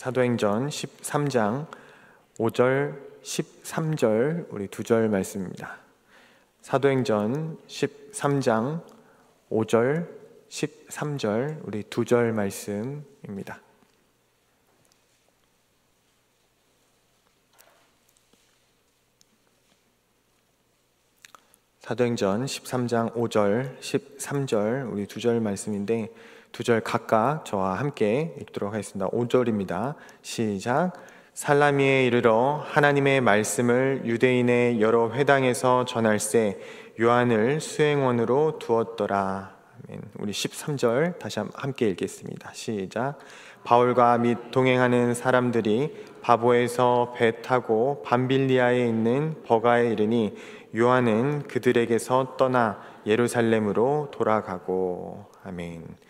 사도행전 13장 5절, 13절 우리 두 절 말씀입니다. 사도행전 13장 5절, 13절 우리 두 절 말씀입니다. 사도행전 13장 5절, 13절 우리 두 절 말씀인데 두 절 각각 저와 함께 읽도록 하겠습니다. 5절입니다. 시작. 살라미에 이르러 하나님의 말씀을 유대인의 여러 회당에서 전할세 요한을 수행원으로 두었더라. 아멘. 우리 13절 다시 함께 읽겠습니다. 시작. 바울과 및 동행하는 사람들이 바보에서 배 타고 밤빌리아에 있는 버가에 이르니 요한은 그들에게서 떠나 예루살렘으로 돌아가고. 아멘.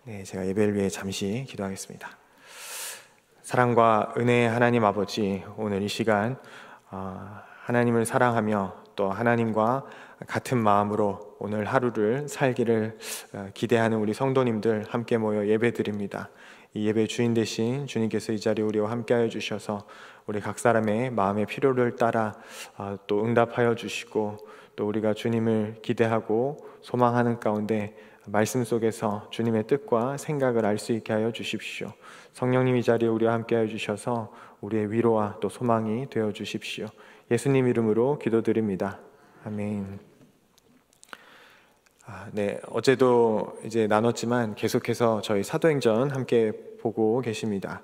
네, 제가 예배를 위해 잠시 기도하겠습니다. 사랑과 은혜의 하나님 아버지, 오늘 이 시간 하나님을 사랑하며 또 하나님과 같은 마음으로 오늘 하루를 살기를 기대하는 우리 성도님들 함께 모여 예배드립니다. 이 예배 주인 되신 주님께서 이 자리에 우리와 함께하여 주셔서 우리 각 사람의 마음의 필요를 따라 또 응답하여 주시고 또 우리가 주님을 기대하고 소망하는 가운데 말씀 속에서 주님의 뜻과 생각을 알 수 있게 하여 주십시오. 성령님 이 자리에 우리와 함께하여 주셔서 우리의 위로와 또 소망이 되어 주십시오. 예수님 이름으로 기도드립니다. 아멘. 네, 어제도 이제 나눴지만 계속해서 저희 사도행전 함께 보고 계십니다.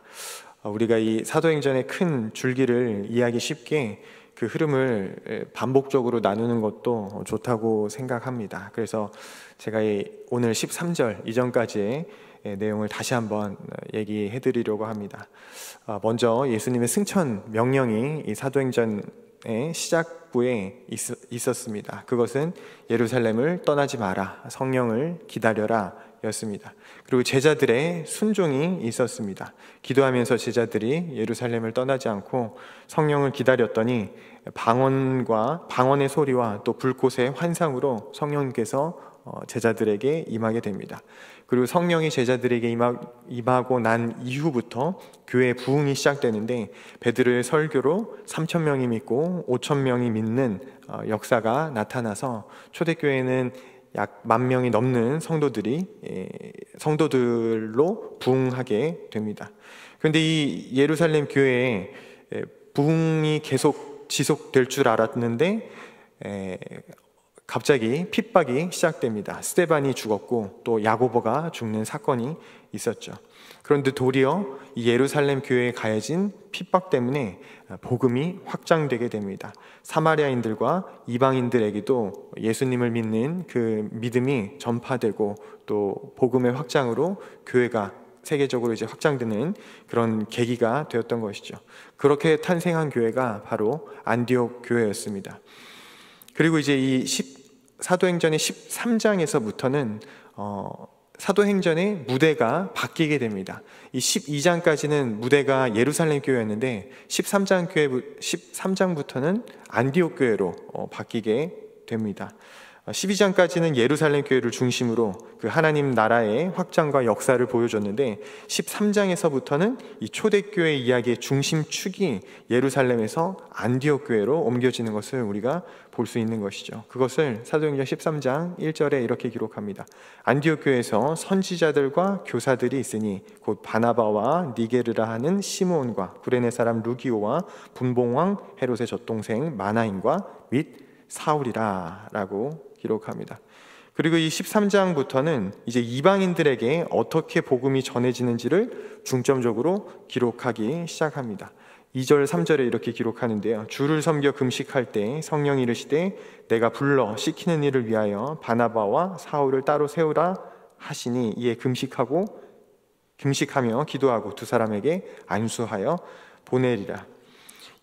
우리가 이 사도행전의 큰 줄기를 이해하기 쉽게 그 흐름을 반복적으로 나누는 것도 좋다고 생각합니다. 그래서 제가 오늘 13절 이전까지의 내용을 다시 한번 얘기해 드리려고 합니다. 먼저 예수님의 승천 명령이 이 사도행전의 시작부에 있었습니다. 그것은 예루살렘을 떠나지 마라, 성령을 기다려라 였습니다. 그리고 제자들의 순종이 있었습니다. 기도하면서 제자들이 예루살렘을 떠나지 않고 성령을 기다렸더니 방언의 소리와 또 불꽃의 환상으로 성령께서 제자들에게 임하게 됩니다. 그리고 성령이 제자들에게 임하고 난 이후부터 교회 부흥이 시작되는데 베드로의 설교로 3,000명이 믿고 5,000명이 믿는 역사가 나타나서 초대교회는 약 10,000명이 넘는 성도들로 부흥하게 됩니다. 그런데 이 예루살렘 교회에 부흥이 계속 지속될 줄 알았는데 갑자기 핍박이 시작됩니다. 스데반이 죽었고 또 야고보가 죽는 사건이 있었죠. 그런데 도리어 이 예루살렘 교회에 가해진 핍박 때문에 복음이 확장되게 됩니다. 사마리아인들과 이방인들에게도 예수님을 믿는 그 믿음이 전파되고 또 복음의 확장으로 교회가 세계적으로 이제 확장되는 그런 계기가 되었던 것이죠. 그렇게 탄생한 교회가 바로 안디옥 교회였습니다. 그리고 이제 이 사도행전의 13장에서부터는 사도행전의 무대가 바뀌게 됩니다. 이 12장까지는 무대가 예루살렘 교회였는데 13장부터는 안디옥 교회로 바뀌게 됩니다. 12장까지는 예루살렘 교회를 중심으로 그 하나님 나라의 확장과 역사를 보여줬는데 13장에서부터는 이 초대교회 이야기의 중심축이 예루살렘에서 안디옥 교회로 옮겨지는 것을 우리가 볼 수 있는 것이죠. 그것을 사도행전 13장 1절에 이렇게 기록합니다. 안디옥 교회에서 선지자들과 교사들이 있으니 곧 바나바와 니게르라 하는 시므온과 구레네 사람 루기오와 분봉왕 헤롯의 젖동생 마나인과 및 사울이라 라고 기록합니다. 그리고 이 13장부터는 이제 이방인들에게 어떻게 복음이 전해지는지를 중점적으로 기록하기 시작합니다. 2절 3절에 이렇게 기록하는데요. 주를 섬겨 금식할 때 성령이 이르시되 내가 불러 시키는 일을 위하여 바나바와 사울을 따로 세우라 하시니 이에 금식하며 기도하고 두 사람에게 안수하여 보내리라.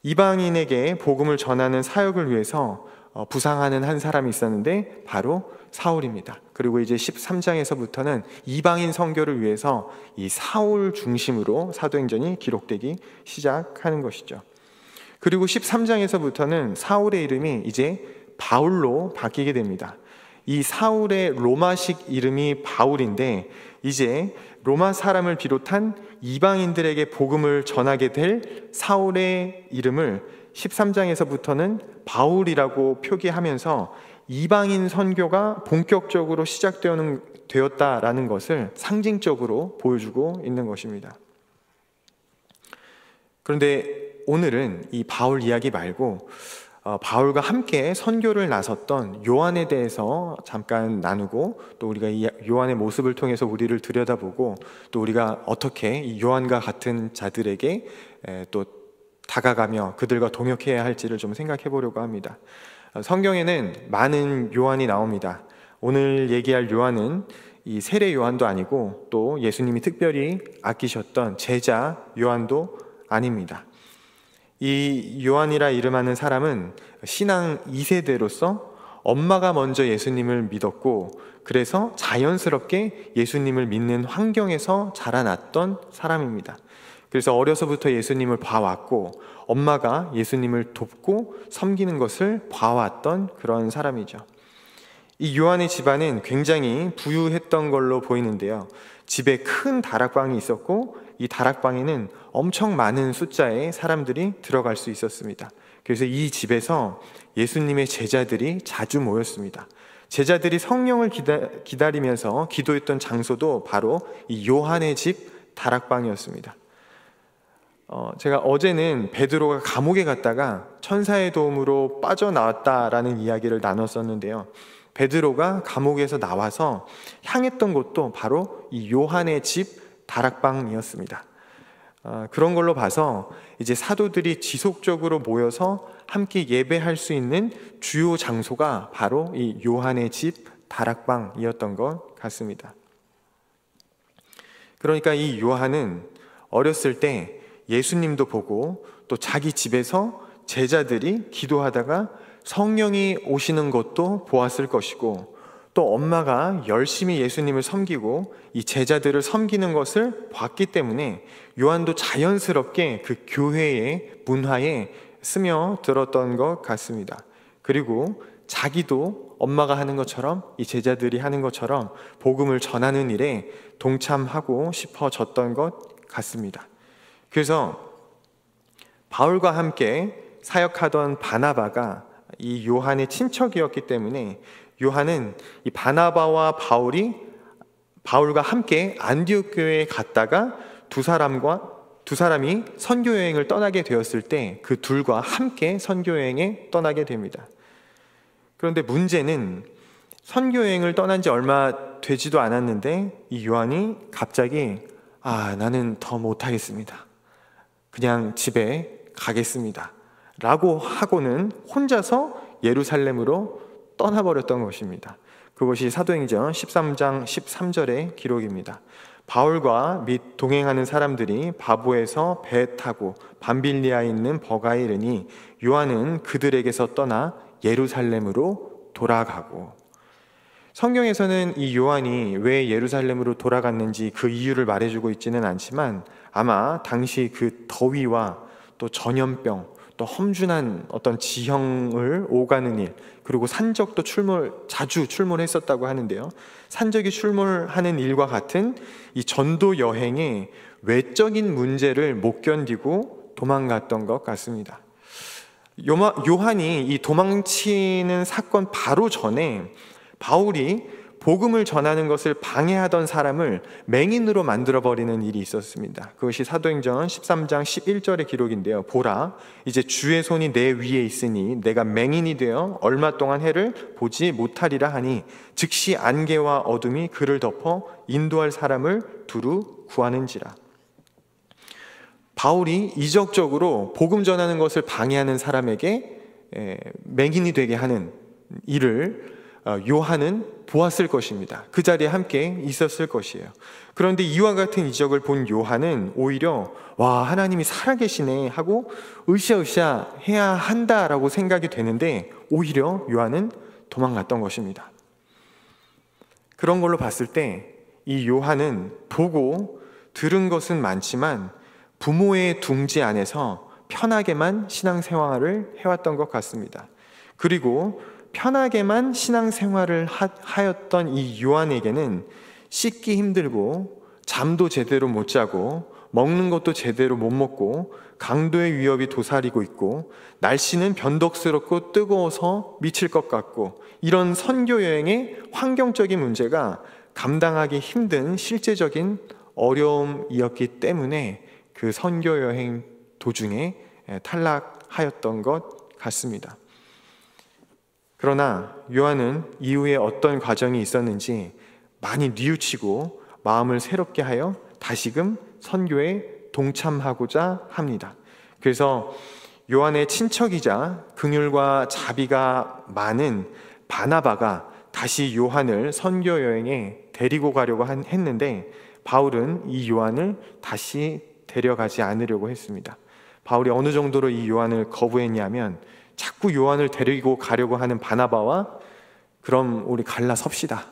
이방인에게 복음을 전하는 사역을 위해서 부상하는 한 사람이 있었는데 바로 사울입니다. 그리고 이제 13장에서부터는 이방인 선교를 위해서 이 사울 중심으로 사도행전이 기록되기 시작하는 것이죠. 그리고 13장에서부터는 사울의 이름이 이제 바울로 바뀌게 됩니다. 이 사울의 로마식 이름이 바울인데 이제 로마 사람을 비롯한 이방인들에게 복음을 전하게 될 사울의 이름을 13장에서부터는 바울이라고 표기하면서 이방인 선교가 본격적으로 시작되었다라는 것을 상징적으로 보여주고 있는 것입니다. 그런데 오늘은 이 바울 이야기 말고 바울과 함께 선교를 나섰던 요한에 대해서 잠깐 나누고, 또 우리가 이 요한의 모습을 통해서 우리를 들여다보고, 또 우리가 어떻게 이 요한과 같은 자들에게 또 다가가며 그들과 동역해야 할지를 좀 생각해 보려고 합니다. 성경에는 많은 요한이 나옵니다. 오늘 얘기할 요한은 이 세례 요한도 아니고 또 예수님이 특별히 아끼셨던 제자 요한도 아닙니다. 이 요한이라 이름하는 사람은 신앙 2세대로서 엄마가 먼저 예수님을 믿었고, 그래서 자연스럽게 예수님을 믿는 환경에서 자라났던 사람입니다. 그래서 어려서부터 예수님을 봐왔고, 엄마가 예수님을 돕고 섬기는 것을 봐왔던 그런 사람이죠. 이 요한의 집안은 굉장히 부유했던 걸로 보이는데요. 집에 큰 다락방이 있었고, 이 다락방에는 엄청 많은 숫자의 사람들이 들어갈 수 있었습니다. 그래서 이 집에서 예수님의 제자들이 자주 모였습니다. 제자들이 성령을 기다리면서 기도했던 장소도 바로 이 요한의 집 다락방이었습니다. 제가 어제는 베드로가 감옥에 갔다가 천사의 도움으로 빠져나왔다라는 이야기를 나눴었는데요. 베드로가 감옥에서 나와서 향했던 곳도 바로 이 요한의 집 다락방이었습니다. 그런 걸로 봐서 이제 사도들이 지속적으로 모여서 함께 예배할 수 있는 주요 장소가 바로 이 요한의 집 다락방이었던 것 같습니다. 그러니까 이 요한은 어렸을 때 예수님도 보고 또 자기 집에서 제자들이 기도하다가 성령이 오시는 것도 보았을 것이고, 또 엄마가 열심히 예수님을 섬기고 이 제자들을 섬기는 것을 봤기 때문에 요한도 자연스럽게 그 교회의 문화에 스며들었던 것 같습니다. 그리고 자기도 엄마가 하는 것처럼, 이 제자들이 하는 것처럼 복음을 전하는 일에 동참하고 싶어졌던 것 같습니다. 그래서 바울과 함께 사역하던 바나바가 이 요한의 친척이었기 때문에 요한은 이 바나바와 바울과 함께 안디옥 교회에 갔다가 두 사람이 선교 여행을 떠나게 되었을 때 그 둘과 함께 선교 여행에 떠나게 됩니다. 그런데 문제는 선교 여행을 떠난 지 얼마 되지도 않았는데 이 요한이 갑자기 나는 더 못하겠습니다. 그냥 집에 가겠습니다. 라고 하고는 혼자서 예루살렘으로 떠나버렸던 것입니다. 그것이 사도행전 13장 13절의 기록입니다. 바울과 및 동행하는 사람들이 바보에서 배 타고 밤빌리아에 있는 버가에 이르니 요한은 그들에게서 떠나 예루살렘으로 돌아가고. 성경에서는 이 요한이 왜 예루살렘으로 돌아갔는지 그 이유를 말해주고 있지는 않지만, 아마 당시 그 더위와 또 전염병, 또 험준한 어떤 지형을 오가는 일, 그리고 산적도 자주 출몰했었다고 하는데요. 산적이 출몰하는 일과 같은 이 전도 여행에 외적인 문제를 못 견디고 도망갔던 것 같습니다. 요한이 이 도망치는 사건 바로 전에 바울이 복음을 전하는 것을 방해하던 사람을 맹인으로 만들어버리는 일이 있었습니다. 그것이 사도행전 13장 11절의 기록인데요. 보라, 이제 주의 손이 내 위에 있으니 내가 맹인이 되어 얼마 동안 해를 보지 못하리라 하니 즉시 안개와 어둠이 그를 덮어 인도할 사람을 두루 구하는지라. 바울이 이적적으로 복음 전하는 것을 방해하는 사람에게 맹인이 되게 하는 일을 요한은 보았을 것입니다. 그 자리에 함께 있었을 것이에요. 그런데 이와 같은 이적을 본 요한은 오히려 하나님이 살아계시네 하고 으쌰으쌰 해야 한다라고 생각이 되는데, 오히려 요한은 도망갔던 것입니다. 그런 걸로 봤을 때 이 요한은 보고 들은 것은 많지만 부모의 둥지 안에서 편하게만 신앙생활을 해왔던 것 같습니다. 그리고 편하게만 신앙생활을 하였던 이 요한에게는 씻기 힘들고 잠도 제대로 못 자고 먹는 것도 제대로 못 먹고 강도의 위협이 도사리고 있고 날씨는 변덕스럽고 뜨거워서 미칠 것 같고 이런 선교 여행의 환경적인 문제가 감당하기 힘든 실제적인 어려움이었기 때문에 그 선교 여행 도중에 탈락하였던 것 같습니다. 그러나 요한은 이후에 어떤 과정이 있었는지 많이 뉘우치고 마음을 새롭게 하여 다시금 선교에 동참하고자 합니다. 그래서 요한의 친척이자 긍휼과 자비가 많은 바나바가 다시 요한을 선교 여행에 데리고 가려고 했는데 바울은 이 요한을 다시 데려가지 않으려고 했습니다. 바울이 어느 정도로 이 요한을 거부했냐면 자꾸 요한을 데리고 가려고 하는 바나바와 그럼 우리 갈라섭시다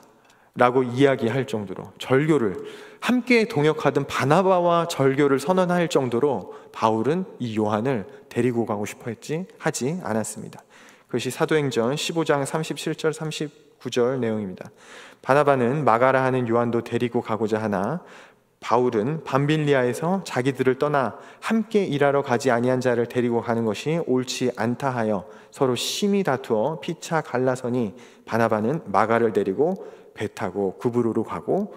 라고 이야기할 정도로 절교를 함께 동역하던 바나바와 절교를 선언할 정도로 바울은 이 요한을 데리고 가고 싶어 하지 않았습니다. 그것이 사도행전 15장 37절 39절 내용입니다. 바나바는 마가라 하는 요한도 데리고 가고자 하나 바울은 밤빌리아에서 자기들을 떠나 함께 일하러 가지 아니한 자를 데리고 가는 것이 옳지 않다 하여 서로 심히 다투어 피차 갈라서니 바나바는 마가를 데리고 배 타고 구브로로 가고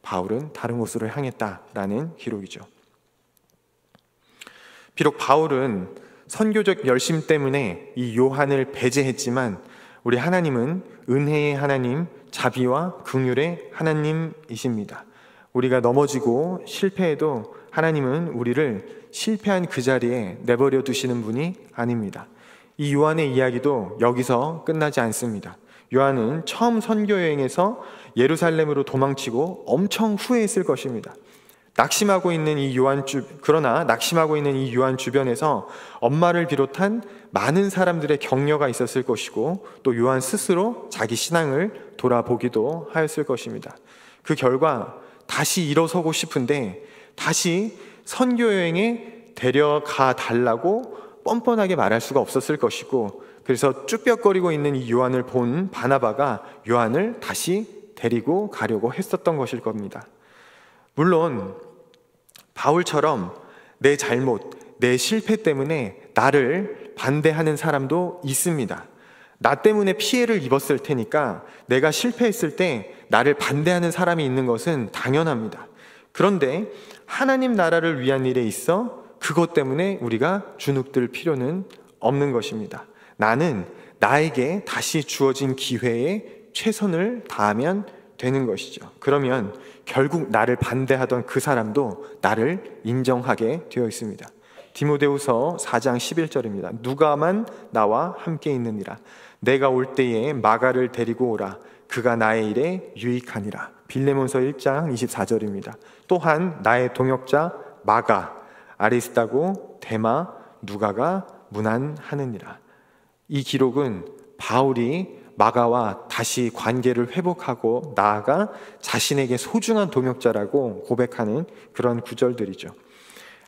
바울은 다른 곳으로 향했다라는 기록이죠. 비록 바울은 선교적 열심 때문에 이 요한을 배제했지만 우리 하나님은 은혜의 하나님, 자비와 긍휼의 하나님이십니다. 우리가 넘어지고 실패해도 하나님은 우리를 실패한 그 자리에 내버려 두시는 분이 아닙니다. 이 요한의 이야기도 여기서 끝나지 않습니다. 요한은 처음 선교 여행에서 예루살렘으로 도망치고 엄청 후회했을 것입니다. 그러나 낙심하고 있는 이 요한 주변에서 엄마를 비롯한 많은 사람들의 격려가 있었을 것이고 또 요한 스스로 자기 신앙을 돌아보기도 하였을 것입니다. 그 결과 다시 일어서고 싶은데 다시 선교 여행에 데려가 달라고 뻔뻔하게 말할 수가 없었을 것이고 그래서 쭈뼛거리고 있는 이 요한을 본 바나바가 요한을 다시 데리고 가려고 했었던 것일 겁니다. 물론 바울처럼 내 잘못, 내 실패 때문에 나를 반대하는 사람도 있습니다. 나 때문에 피해를 입었을 테니까 내가 실패했을 때 나를 반대하는 사람이 있는 것은 당연합니다. 그런데 하나님 나라를 위한 일에 있어 그것 때문에 우리가 주눅들 필요는 없는 것입니다. 나는 나에게 다시 주어진 기회에 최선을 다하면 되는 것이죠. 그러면 결국 나를 반대하던 그 사람도 나를 인정하게 되어 있습니다. 디모데후서 4장 11절입니다. 누가만 나와 함께 있느니라. 내가 올 때에 마가를 데리고 오라. 그가 나의 일에 유익하니라. 빌레몬서 1장 24절입니다. 또한 나의 동역자 마가, 아리스다고, 데마, 누가가 문안하느니라. 이 기록은 바울이 마가와 다시 관계를 회복하고 나아가 자신에게 소중한 동역자라고 고백하는 그런 구절들이죠.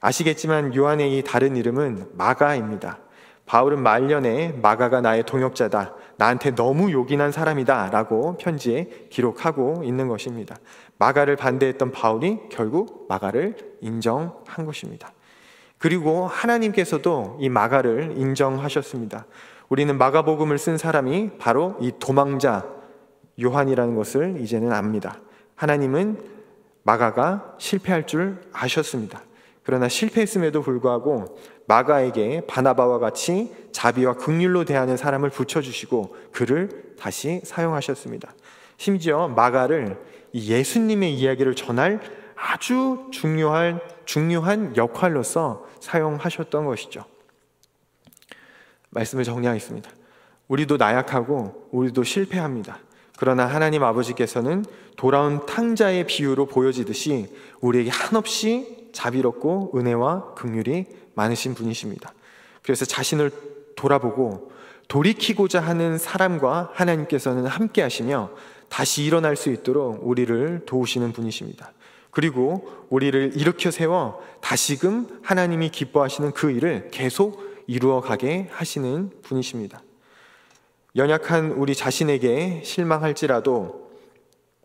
아시겠지만 요한의 이 다른 이름은 마가입니다. 바울은 말년에 마가가 나의 동역자다, 나한테 너무 요긴한 사람이다 라고 편지에 기록하고 있는 것입니다. 마가를 반대했던 바울이 결국 마가를 인정한 것입니다. 그리고 하나님께서도 이 마가를 인정하셨습니다. 우리는 마가복음을 쓴 사람이 바로 이 도망자 요한이라는 것을 이제는 압니다. 하나님은 마가가 실패할 줄 아셨습니다. 그러나 실패했음에도 불구하고 마가에게 바나바와 같이 자비와 긍휼로 대하는 사람을 붙여주시고 그를 다시 사용하셨습니다. 심지어 마가를 이 예수님의 이야기를 전할 아주 중요한 역할로서 사용하셨던 것이죠. 말씀을 정리하겠습니다. 우리도 나약하고 우리도 실패합니다. 그러나 하나님 아버지께서는 돌아온 탕자의 비유로 보여지듯이 우리에게 한없이 자비롭고 은혜와 긍휼이 많으신 분이십니다. 그래서 자신을 돌아보고 돌이키고자 하는 사람과 하나님께서는 함께 하시며 다시 일어날 수 있도록 우리를 도우시는 분이십니다. 그리고 우리를 일으켜 세워 다시금 하나님이 기뻐하시는 그 일을 계속 이루어가게 하시는 분이십니다. 연약한 우리 자신에게 실망할지라도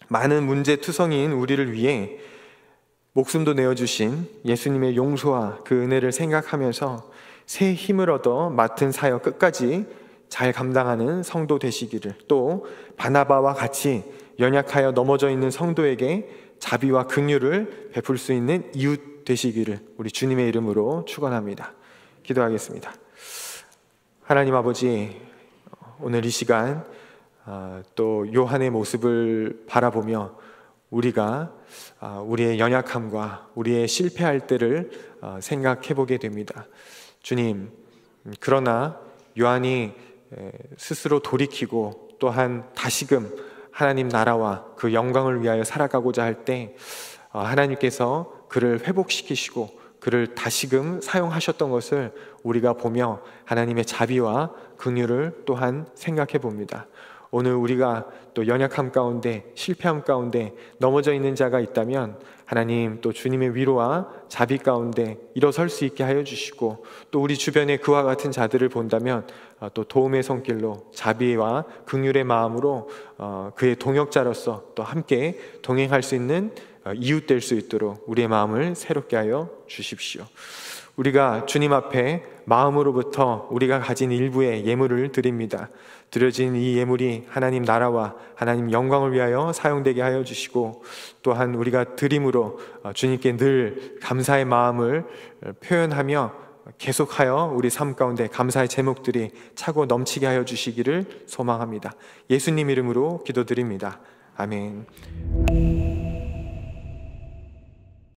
많은 문제투성이인 우리를 위해 목숨도 내어주신 예수님의 용서와 그 은혜를 생각하면서 새 힘을 얻어 맡은 사역 끝까지 잘 감당하는 성도 되시기를, 또 바나바와 같이 연약하여 넘어져 있는 성도에게 자비와 긍휼을 베풀 수 있는 이웃 되시기를 우리 주님의 이름으로 축원합니다. 기도하겠습니다. 하나님 아버지, 오늘 이 시간 또 요한의 모습을 바라보며 우리가 우리의 연약함과 우리의 실패할 때를 생각해 보게 됩니다. 주님, 그러나 요한이 스스로 돌이키고 또한 다시금 하나님 나라와 그 영광을 위하여 살아가고자 할 때 하나님께서 그를 회복시키시고 그를 다시금 사용하셨던 것을 우리가 보며 하나님의 자비와 긍휼을 또한 생각해 봅니다. 오늘 우리가 또 연약함 가운데, 실패함 가운데 넘어져 있는 자가 있다면 하나님 또 주님의 위로와 자비 가운데 일어설 수 있게 하여 주시고, 또 우리 주변에 그와 같은 자들을 본다면 또 도움의 손길로 자비와 긍휼의 마음으로 그의 동역자로서 또 함께 동행할 수 있는 이웃 될 수 있도록 우리의 마음을 새롭게 하여 주십시오. 우리가 주님 앞에 마음으로부터 우리가 가진 일부의 예물을 드립니다. 드려진 이 예물이 하나님 나라와 하나님 영광을 위하여 사용되게 하여 주시고, 또한 우리가 드림으로 주님께 늘 감사의 마음을 표현하며 계속하여 우리 삶 가운데 감사의 제목들이 차고 넘치게 하여 주시기를 소망합니다. 예수님 이름으로 기도드립니다. 아멘.